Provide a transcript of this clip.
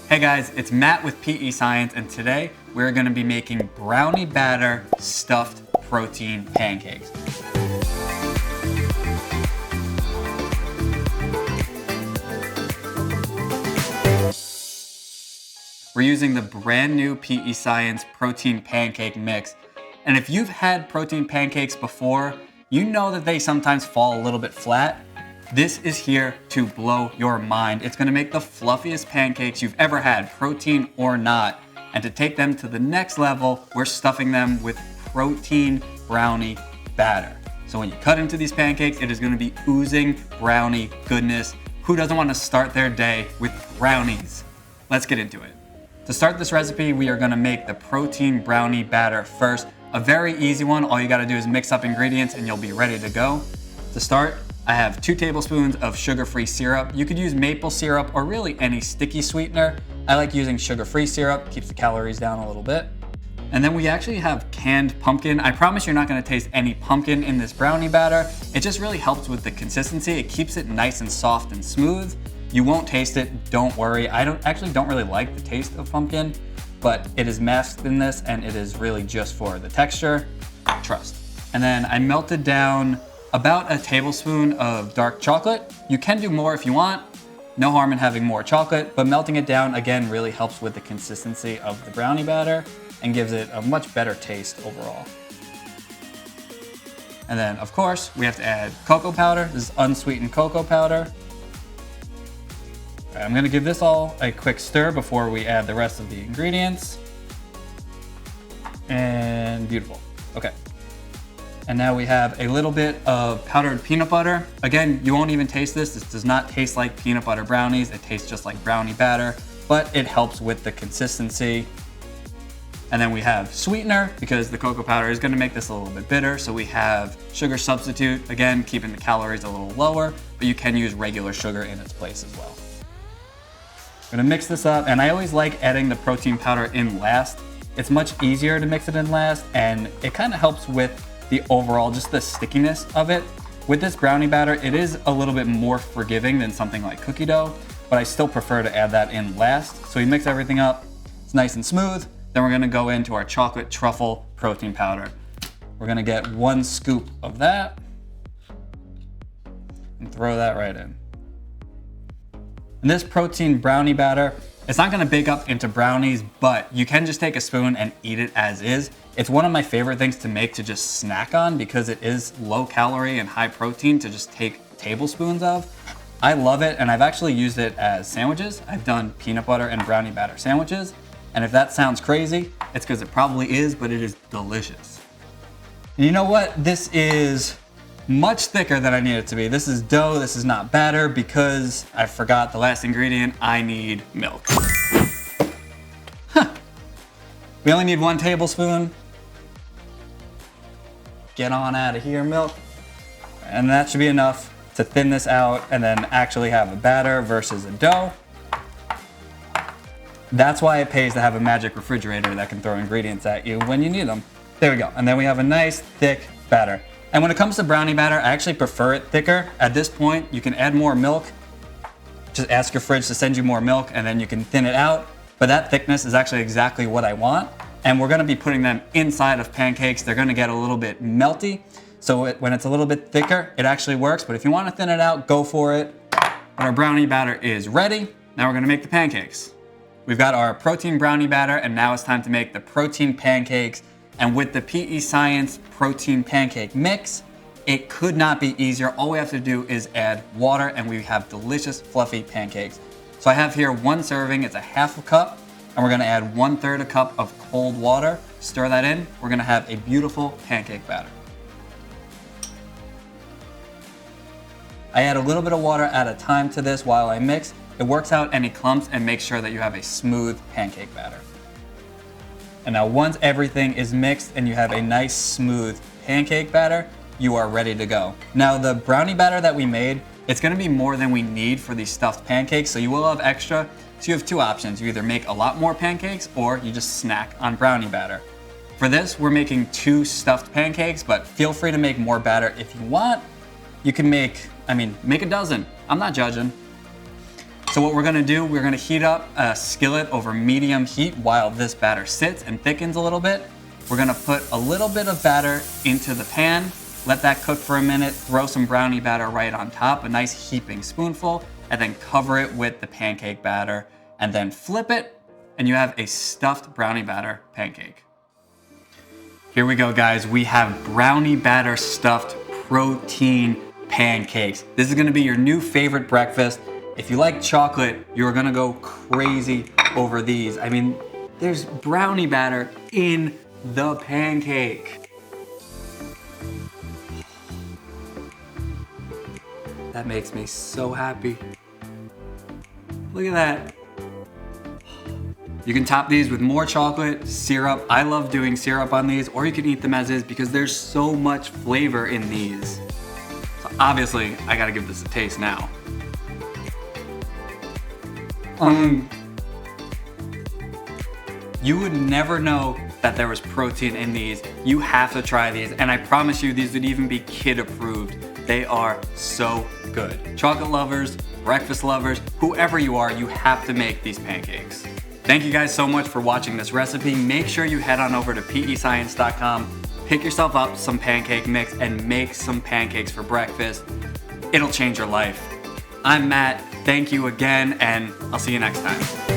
Hey guys, it's Matt with PE Science, and today we're going to be making brownie batter stuffed protein pancakes. We're using the brand new PE Science protein pancake mix. And if you've had protein pancakes before, you know that they sometimes fall a little bit flat. This is here to blow your mind. It's gonna make the fluffiest pancakes you've ever had, protein or not. And to take them to the next level, we're stuffing them with protein brownie batter. So when you cut into these pancakes, it is gonna be oozing brownie goodness. Who doesn't wanna start their day with brownies? Let's get into it. To start this recipe, we are gonna make the protein brownie batter first. A very easy one. All you gotta do is mix up ingredients and you'll be ready to go. To start, I have 2 tablespoons of sugar-free syrup. You could use maple syrup or really any sticky sweetener. I like using sugar-free syrup, keeps the calories down a little bit. And then we actually have canned pumpkin. I promise you're not gonna taste any pumpkin in this brownie batter. It just really helps with the consistency. It keeps it nice and soft and smooth. You won't taste it, don't worry. I don't really like the taste of pumpkin, but it is masked in this and it is really just for the texture. Trust. And then I melted down about a tablespoon of dark chocolate. You can do more if you want. No harm in having more chocolate, but melting it down again really helps with the consistency of the brownie batter and gives it a much better taste overall. And then of course, we have to add cocoa powder. This is unsweetened cocoa powder. I'm gonna give this all a quick stir before we add the rest of the ingredients. And beautiful, okay. And now we have a little bit of powdered peanut butter. Again, you won't even taste this. This does not taste like peanut butter brownies. It tastes just like brownie batter, but it helps with the consistency. And then we have sweetener because the cocoa powder is gonna make this a little bit bitter. So we have sugar substitute, again, keeping the calories a little lower, but you can use regular sugar in its place as well. I'm gonna mix this up, and I always like adding the protein powder in last. It's much easier to mix it in last, and it kind of helps with the overall, just the stickiness of it. With this brownie batter, it is a little bit more forgiving than something like cookie dough, but I still prefer to add that in last. So we mix everything up, it's nice and smooth. Then we're gonna go into our chocolate truffle protein powder. We're gonna get 1 scoop of that and throw that right in. And this protein brownie batter, it's not gonna bake up into brownies, but you can just take a spoon and eat it as is. It's one of my favorite things to make to just snack on because it is low calorie and high protein to just take tablespoons of. I love it, and I've actually used it as sandwiches. I've done peanut butter and brownie batter sandwiches. And if that sounds crazy, it's because it probably is, but it is delicious. And you know what? This is much thicker than I need it to be. This is dough, this is not batter because I forgot the last ingredient. I need milk. Huh. We only need 1 tablespoon. Get on out of here, milk. And that should be enough to thin this out and then actually have a batter versus a dough. That's why it pays to have a magic refrigerator that can throw ingredients at you when you need them. There we go. And then we have a nice thick batter. And when it comes to brownie batter, I actually prefer it thicker. At this point, you can add more milk. Just ask your fridge to send you more milk and then you can thin it out. But that thickness is actually exactly what I want. And we're gonna be putting them inside of pancakes. They're gonna get a little bit melty. So when it's a little bit thicker, it actually works. But if you wanna thin it out, go for it. But our brownie batter is ready. Now we're gonna make the pancakes. We've got our protein brownie batter, and now it's time to make the protein pancakes. And with the PE Science protein pancake mix, it could not be easier. All we have to do is add water and we have delicious fluffy pancakes. So I have here 1 serving, it's a 1/2 cup, and we're gonna add 1/3 a cup of cold water. Stir that in, we're gonna have a beautiful pancake batter. I add a little bit of water at a time to this while I mix. It works out any clumps and makes sure that you have a smooth pancake batter. And now once everything is mixed and you have a nice smooth pancake batter, you are ready to go. Now the brownie batter that we made, it's gonna be more than we need for these stuffed pancakes, so you will have extra. So you have 2 options. You either make a lot more pancakes or you just snack on brownie batter. For this, we're making 2 stuffed pancakes, but feel free to make more batter if you want. You can make a dozen. I'm not judging. So So what we're gonna do, we're gonna heat up a skillet over medium heat while this batter sits and thickens a little bit. We're gonna put a little bit of batter into the pan, let that cook for a minute, throw some brownie batter right on top, a nice heaping spoonful, and then cover it with the pancake batter, and then flip it, and you have a stuffed brownie batter pancake. Here we go, guys. We have brownie batter stuffed protein pancakes. This is gonna be your new favorite breakfast. If you like chocolate, you're gonna go crazy over these. I mean, there's brownie batter in the pancake. That makes me so happy. Look at that. You can top these with more chocolate, syrup. I love doing syrup on these, or you can eat them as is because there's so much flavor in these. So obviously, I gotta give this a taste now. You would never know that there was protein in these. You have to try these, and I promise you these would even be kid approved. They are so good. Chocolate lovers, breakfast lovers, whoever you are, you have to make these pancakes. Thank you guys so much for watching this recipe. Make sure you head on over to pescience.com, pick yourself up some pancake mix, and make some pancakes for breakfast. It'll change your life. I'm Matt, thank you again, and I'll see you next time.